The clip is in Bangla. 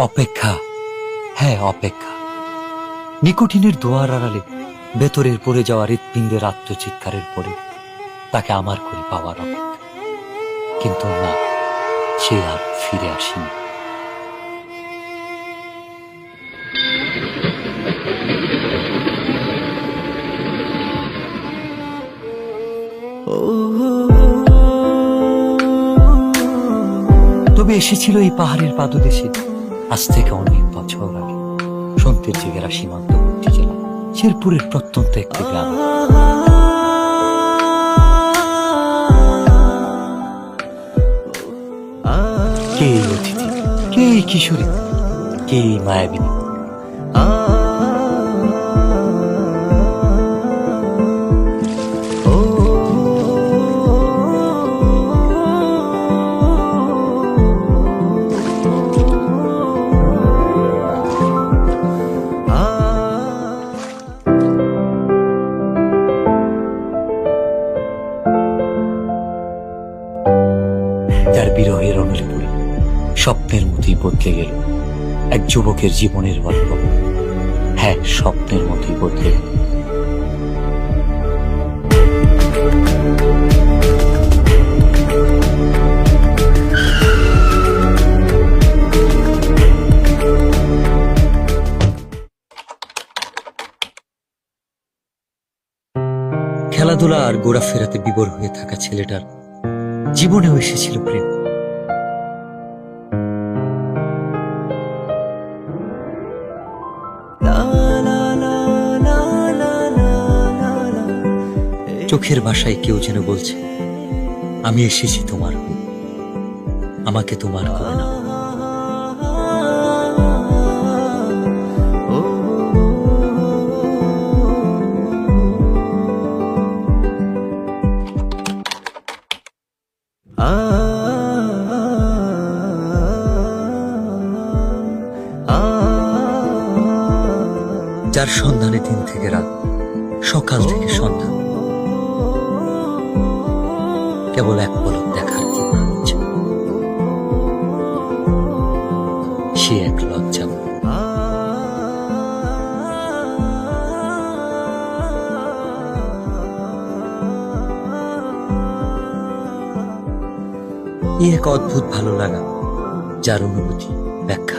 অপেক্ষা, হ্যাঁ অপেক্ষা। নিকোটিনের দোয়ার আড়ালে ভেতরের পড়ে যাওয়া হৃৎপিণ্ডের আত্মচিৎকারের পরে তাকে আমার করে পাওয়ার অপেক্ষা। কিন্তু না, সে আর ফিরে আসেনি। তবে এসেছিল এই পাহাড়ের পাদদেশে আজ থেকে অনেক বছর আগে, সন্তের জেগেরা সীমান্তবর্তী জেলা শেরপুরের প্রত্যন্ত একটি গ্রাম। কে এই অতিথি, কে এই কিশোরী, কে এই মায়াবিনী? যার বিরহের অনলে পড়ে স্বপ্নের মতোই বদলে গেল এক যুবকের জীবনের গল্প। হ্যাঁ, স্বপ্নের মতোই বদলে গেল। খেলাধুলা আর ঘোরাফেরাতে বিভোর হয়ে থাকা ছেলেটার জীবনেও এসেছিল প্রেম। চোখের ভাষায় কেউ যেন বলছে, আমি এসেছি তোমার হয়ে, আমাকে তোমার করে নাও। যার সন্ধানে দিন থেকে রাত, সকাল থেকে সন্ধ্যা, কেবল এক পলক দেখার ইচ্ছে। সে এক লজ্জা। এক অদ্ভুত ভালো লাগা, যার অনুভূতি ব্যাখ্যা